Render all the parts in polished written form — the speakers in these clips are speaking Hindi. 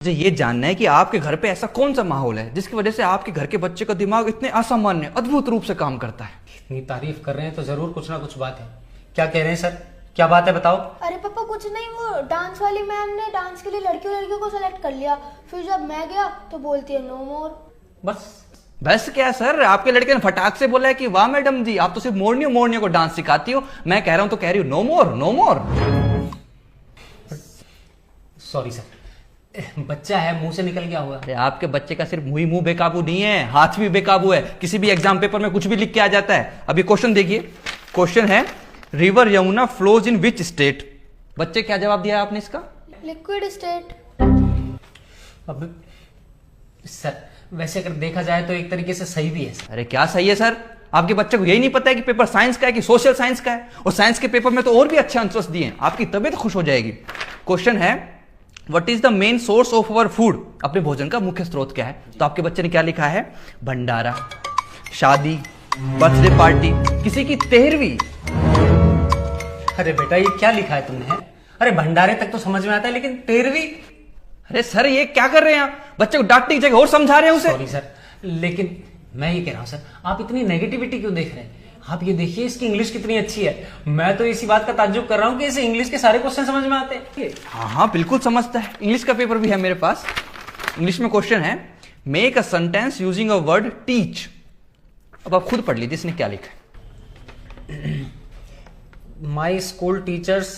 मुझे ये जानना है कि आपके घर पे ऐसा कौन सा माहौल है जिसकी वजह से आपके घर के बच्चे का दिमाग इतने असामान्य अद्भुत रूप से काम करता है। इतनी तारीफ कर रहे हैं तो जरूर कुछ ना कुछ बात है। क्या कह रहे हैं सर, क्या बात है बताओ। अरे पापा कुछ नहीं, वो डांस वाली मैम ने डांस के लिए लड़कियों को सेलेक्ट कर लिया, फिर जब मैं गया तो बोलती है नो मोर। बस क्या सर, आपके लड़के ने फटाक से बोला है कि वाह मैडम जी आप तो सिर्फ मोरनियों को डांस सिखाती हो, मैं कह रहा हूं तो कह रही हूँ नो मोर नो मोर। सॉरी सर, बच्चा है मुंह से निकल गया हुआ। अरे आपके बच्चे का सिर्फ मुंह बेकाबू नहीं है, हाथ भी बेकाबू है, किसी भी एग्जाम पेपर में कुछ भी लिख के आ जाता है। अभी क्वेश्चन देखिए, क्वेश्चन है river Yamuna flows in which state. बच्चे क्या जवाब दिया आपने इसका? Liquid state. अब सर वैसे अगर देखा जाए तो एक तरीके से सही भी है सर। अरे क्या सही है सर, आपके बच्चे को यही नहीं पता है कि पेपर साइंस का है कि सोशल साइंस का है, और साइंस के पेपर में तो और भी अच्छे आंसर्स दिए हैं, आपकी तबीयत खुश हो जाएगी। क्वेश्चन है what is the main source of our food. अपने भोजन का मुख्य स्रोत क्या है? तो आपके बच्चे ने क्या लिखा है? भंडारा, शादी, बर्थडे पार्टी, किसी की 13वीं। अरे बेटा ये क्या लिखा है तुमने? अरे भंडारे तक तो समझ में आता है, लेकिन 13वीं। अरे सर ये क्या कर रहे हैं आप? बच्चे को डांटने की जगह और समझा रहे हैं उसे। सॉरी सर, लेकिन मैं ये कह रहा हूं सर, आप इतनी नेगेटिविटी क्यों देख रहे हैं? आप ये देखिए इसकी इंग्लिश कितनी अच्छी है। मैं तो इसी बात का ताज्जुब कर रहा हूं कि इसे इंग्लिश के सारे क्वेश्चन समझ में आते हैं। हाँ बिल्कुल समझता है, इंग्लिश का पेपर भी है मेरे पास। इंग्लिश में क्वेश्चन है make a sentence using a word teach. अब आप खुद पढ़ लीजिए इसने क्या लिखा है। My school teachers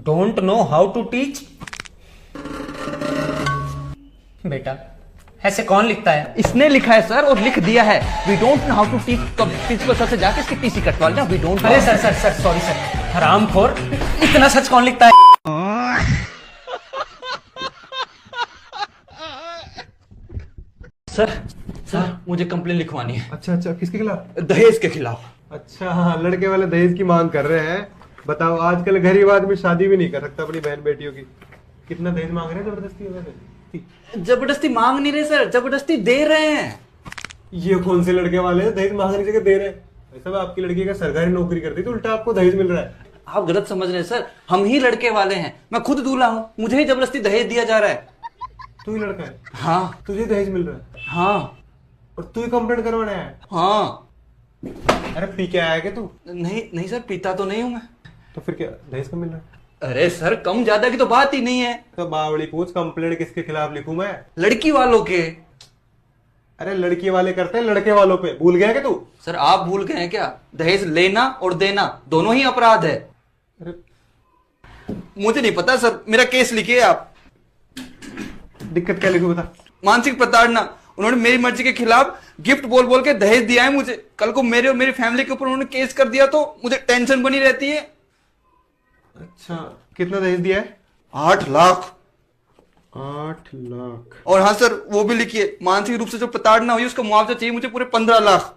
don't know how to teach. बेटा ऐसे कौन लिखता है? इसने लिखा है सर, और लिख दिया है we don't know how to teach. तो प्रिंसिपल सर से जाके इसकी टीसी कटवा लेना। We don't. अरे sir sir sir sorry sir, हरामखोर, इतना सच कौन लिखता है? सर मुझे कंप्लेन लिखवानी है। अच्छा किसके खिलाफ? दहेज के खिलाफ। अच्छा हाँ, लड़के वाले दहेज की मांग कर रहे हैं। बताओ आजकल गरीब आदमी शादी भी नहीं कर सकता अपनी बहन बेटियों की, कितना दहेज मांग रहे हैं जबरदस्ती वगैरह। जबरदस्ती मांग नहीं रहे सर, जबरदस्ती दे रहे हैं। ये कौन से लड़के वाले हैं दहेज मांगने की जगह दे रहे हैं? ऐसा आपकी लड़की का सरकारी नौकरी करती तो उल्टा आपको दहेज मिल रहा है। आप गलत समझ रहे हैं सर, हम ही लड़के वाले हैं, मैं खुद दूल्हा हूँ, मुझे ही जबरदस्ती दहेज दिया जा रहा है। तू ही लड़का है? हाँ। तुझे दहेज मिल रहा है? हाँ। और तू ही कंप्लेंट करवाने आया है? हाँ। अरे पी के आया क्या तू? नहीं सर, पीता तो नहीं हूं मैं। तो फिर क्या दहेज कब मिल रहा है? अरे सर कम ज्यादा की तो बात ही नहीं है। तो बावड़ी पूछ, कंप्लेंट किसके खिलाफ लिखूं मैं? लड़की वालों के। अरे लड़की वाले करते हैं लड़के वालों पे, भूल गया क्या तू? सर आप भूल गए हैं क्या? दहेज लेना और देना दोनों ही अपराध है। अरे मुझे नहीं पता सर, मेरा केस लिखिए आप। दिक्कत क्या लिखूं बता? मानसिक प्रताड़ना, उन्होंने मेरी मर्जी के खिलाफ गिफ्ट बोल बोल के दहेज दिया है मुझे। कल को मेरे और मेरी फैमिली के ऊपर उन्होंने केस कर दिया तो मुझे टेंशन बनी रहती है। अच्छा कितना दहेज दिया है? 8 लाख। 8 लाख। और हाँ सर वो भी लिखिए, मानसिक रूप से जो प्रताड़ना हुई उसका मुआवजा चाहिए मुझे पूरे 15 लाख।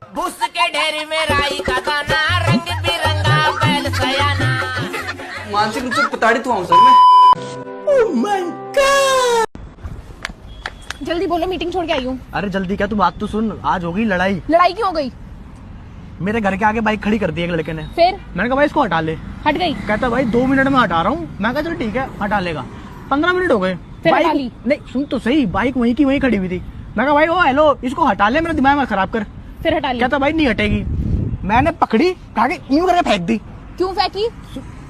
भूस के ढेर में राई का दाना, रंग बिरंगा बैल सयाना। मानसिक रूप से प्रताड़ित हुआ हूं सर मैं। Oh my God. जल्दी बोलो, मीटिंग छोड़ के आई हूँ। अरे जल्दी क्या, तू बात तो सुन। आज हो गई लड़ाई। लड़ाई क्यों हो गई? मेरे घर के आगे बाइक खड़ी कर दी एक लड़के ने। फिर मैंने कहा भाई इसको हटा ले। हट गई? कहता भाई 2 मिनट में हटा रहा हूँ। मैं कहा चल ठीक है हटा लेगा। 15 मिनट हो गए। फिर हटा ली? नहीं सुन तो सही, बाइक वहीं की वहीं खड़ी हुई थी। मैं कहा भाई ओ हेलो इसको हटा ले, मेरा दिमाग मत खराब कर। फिर हटा ली? कहता भाई नहीं हटेगी। मैंने पकड़ी, कहा कि यूं करके फेंक दी। क्यों फेंकी?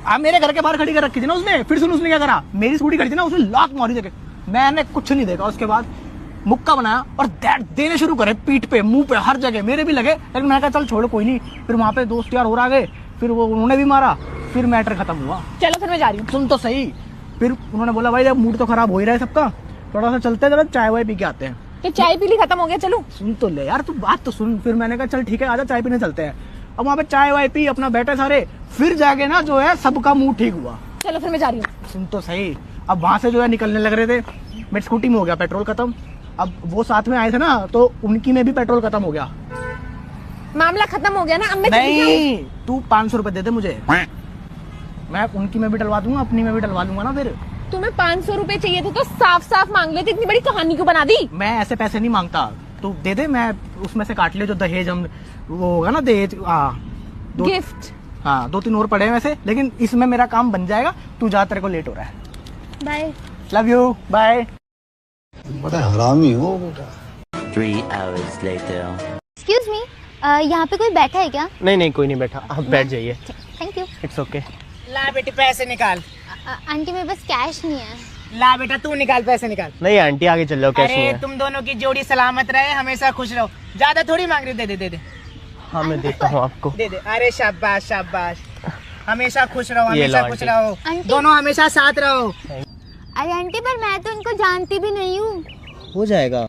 आप मेरे घर के बाहर खड़ी कर रखी थी ना उसने। फिर सुन उसने क्या करा, मेरी स्कूटी खड़ी थी ना, उसने लात मारी जगह। मैंने कुछ नहीं देखा, उसके बाद मुक्का बनाया और देने शुरू करे पीठ पे, मुंह पे, हर जगह। मेरे भी लगे, लेकिन मैं कहा चल छोड़ कोई नहीं। फिर वहां पे दोस्त यार और आ गए, फिर वो उन्होंने भी मारा, फिर मैटर खत्म हुआ। चलो फिर मैं जा रही हूँ। सुन तो सही, फिर उन्होंने बोला भाई जब मूड तो खराब हो ही रहा है सबका, थोड़ा सा चलते हैं जरा चाय वाय पी के आते हैं। तो चाय पी ली, खत्म हो गया, चलो। सुन तो ले यार, तू बात तो सुन। फिर मैंने कहा चल ठीक है आजा चाय पीने चलते हैं। अब वहां पे चाय वाय पी, अपना बैठे सारे, फिर जाके ना जो है सबका मूड ठीक हुआ। चलो फिर मैं जा रही हूँ। सुन तो सही, अब वहां से जो है निकलने लग रहे थे, मेरी स्कूटी में हो गया पेट्रोल खत्म। अब वो साथ में आए थे ना, तो उनकी में भी पेट्रोल खत्म हो गया। मामला खत्म हो गया ना, अब मैं नहीं तू 500 रुपए दे दे मुझे, मैं उनकी में भी डलवा दूंगा, अपनी में भी डलवा दूंगा ना। फिर तुम्हें 500 रुपए चाहिए थे तो साफ साफ मांग लेते, इतनी बड़ी कहानी क्यों बना दी? मैं ऐसे पैसे नहीं मांगता, तू दे दे, मैं उसमें से काट ले जो दहेज हम वो होगा ना दहेज। गिफ्ट। हाँ 2-3 और पड़े हैं वैसे, लेकिन इसमें मेरा काम बन जाएगा। तू जा, तेरे को लेट हो रहा है। बाय। Love you, bye. बड़ा हरामी हो बेटा। 3 hours later. एक्सक्यूज मी, यहाँ पे कोई बैठा है क्या? नहीं नहीं, कोई नहीं बैठा, आप बैठ जाइए। Thank you. It's okay. ला बेटी पैसे निकाल। आंटी मेरे पास कैश नहीं है। ला बेटा तू निकाल, पैसे निकाल। नहीं आंटी, आगे चल जाओ, कैश नहीं अरे है। तुम दोनों की जोड़ी सलामत रहे, हमेशा खुश रहो। ज्यादा थोड़ी मांग रही, दे दे दे दे। हाँ मैं देता हूँ आपको। दे दे। अरे शाबाश शाबाश, हमेशा खुश रहो, ये लो हमेशा खुश आंटी। रहो, आंटी। दोनों हमेशा साथ रहो। अरे आंटी, पर मैं तो इनको जानती भी नहीं हूँ। हो जाएगा,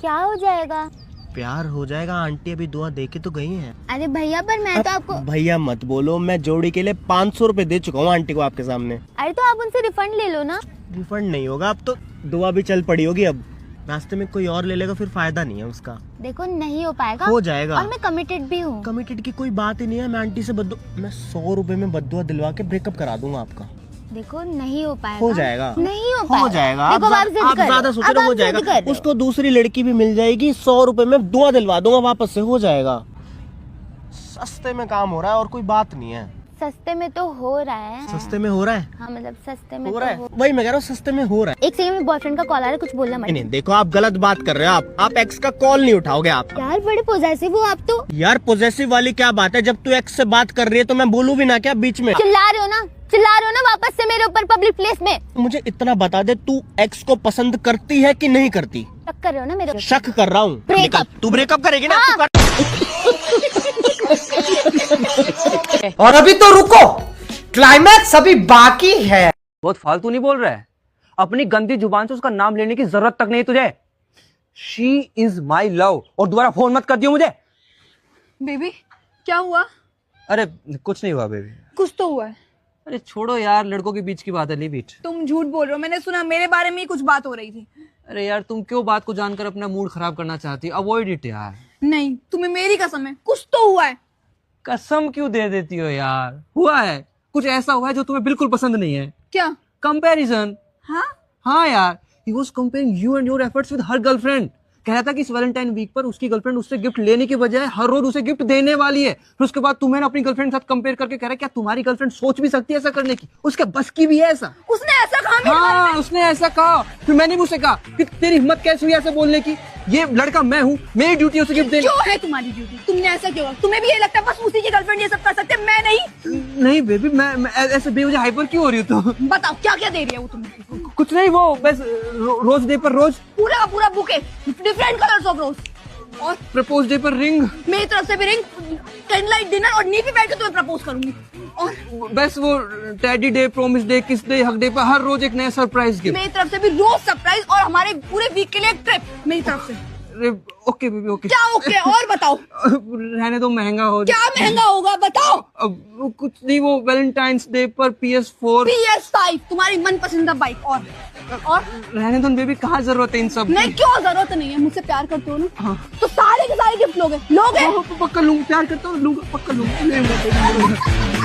क्या हो जाएगा? प्यार हो जाएगा। आंटी अभी दुआ दे के तो गई हैं। अरे भैया, पर मैं तो आपको। भैया मत बोलो, मैं जोड़ी के लिए 500 रुपए दे चुका हूँ आंटी को आपके सामने। अरे तो आप उनसे रिफंड ले लो ना। रिफंड नहीं होगा, अब तो दुआ भी चल पड़ी होगी। अब रास्ते में कोई और ले लेगा, फिर फायदा नहीं है उसका। देखो नहीं हो पाएगा। हो जाएगा। और मैं कमिटेड भी हूँ। कमिटेड की कोई बात ही नहीं है। मैं आंटी से मैं 100 रुपए में बद्दुआ दिलवा के ब्रेकअप करा दूंगा आपका। देखो नहीं हो पाएगा। हो जाएगा, नहीं हो पाएगा। हो जाएगा। देखो आप जिद आप कर रहे ज्यादा हो। सोच अब रहे हो, हो आप जिद जाएगा। कर रहे हो। उसको दूसरी लड़की भी मिल जाएगी, 100 रुपए में दुआ दिलवा दूंगा वापस से। हो जाएगा, सस्ते में काम हो रहा है और कोई बात नहीं है। सस्ते में तो हो रहा है। सस्ते में हो रहा है, हाँ मतलब सस्ते में हो तो रहा है, वही मैं कह रहा हूँ, सस्ते में हो रहा है। एक सेकंड में बॉयफ्रेंड का कॉल आ रहा है, कुछ बोलना मत। नहीं देखो, आप गलत बात कर रहे हो। आप एक्स का कॉल नहीं उठाओगे आप। यार बड़े पॉजेसिव हो आप तो। यार पॉजेसिव वाली क्या बात है? जब तू एक्स से बात कर रही है तो मैं बोलूं भी ना क्या बीच में? चिल्ला रहे हो ना, चिल्ला रहे हो ना वापस से मेरे ऊपर पब्लिक प्लेस में। मुझे इतना बता दे, तू एक्स को पसंद करती है कि नहीं करती? शक कर रहे हो ना मेरे ऊपर। शक कर रहा हूँ। Breakup। तू ब्रेकअप करेगी ना? हाँ। तू कर... और अभी तो रुको, क्लाइमैक्स अभी बाकी है। बहुत फालतू नहीं बोल रहा है। अपनी गंदी जुबान से उसका नाम लेने की जरूरत तक नहीं तुझे। She is my love. और दोबारा फोन मत कर दियो मुझे। बेबी क्या हुआ? अरे कुछ नहीं हुआ बेबी। कुछ तो हुआ है। अरे छोड़ो यार, लड़कों के बीच की बात है, लीव इट। तुम झूठ बोल रहे हो, मैंने सुना मेरे बारे में ही कुछ बात हो रही थी। अरे यार, तुम क्यों बात को जानकर अपना मूड खराब करना चाहती? अवॉइड इट यार। नहीं, तुम्हें मेरी कसम है, कुछ तो हुआ है। कसम क्यों दे देती हो यार? हुआ है, कुछ ऐसा हुआ है जो तुम्हें बिल्कुल पसंद नहीं है। क्या? कंपैरिजन। हाँ यार, he was comparing you and your efforts with her girlfriend। कह रहा था कि इस वैलेंटाइन वीक पर उसकी गर्लफ्रेंड उससे गिफ्ट लेने के बजाय हर रोज उसे गिफ्ट देने वाली है। फिर उसके बाद तुम्हें अपनी गर्लफ्रेंड के साथ कंपेयर करके कह रहा है क्या तुम्हारी गर्लफ्रेंड सोच भी सकती है ऐसा करने की? उसके बस की भी है ऐसा? उसने ऐसा कहा मेरे बारे हाँ, उसने ऐसा कहा। फिर मैंने भी उसे कहा कि तेरी हिम्मत कैसे हुई ऐसे बोलने की? ये लड़का मैं हूँ, मेरी ड्यूटी है उसे गिफ्ट देनी। क्यों है तुम्हारी ड्यूटी? तुमने ऐसा क्यों? तुम्हें भी ये लगता है बस उसी की गर्लफ्रेंड ये सब कर सकते, मैं नहीं? नहीं बेबी, मैं ऐसे बेवजह हाइपर क्यों हो रही हूँ? तो बताओ क्या क्या दे रही है वो तुम्हें? कुछ नहीं, वो बस रोज डे पर रोज, पूरा का पूरा बुके, डिफरेंट कलर्स ऑफ रोज, और प्रपोज डे पर रिंग, मेरी तरफ से भी रिंग, कैंडल लाइट डिनर, और नीचे बैठ के तुम्हें प्रपोज करूंगी। और बस वो टैडी डे, प्रॉमिस डे, किस डे, हक डे पर हर रोज एक नया सरप्राइज गिफ्ट। मेरी तरफ से भी रोज सरप्राइज, और हमारे पूरे वीक के लिए एक ट्रिप मेरी तरफ से। Okay baby okay. क्या ओके? और बताओ। रहने दो, महंगा हो क्या महंगा होगा बताओ? अब वो कुछ नहीं, वो वैलेंटाइंस डे पर PS4, PS5 तुम्हारी मन पसंदीदा बाइक, और रहने दो बेबी, कहाँ जरूरत है इन सब? नहीं, क्यों जरूरत नहीं है? मुझसे प्यार करते हो ना, तो सारे के सारे गिफ्ट लोगे। पक्का लूंगा, प्यार करता हूँ, लूंगा, पक्का लूंगा।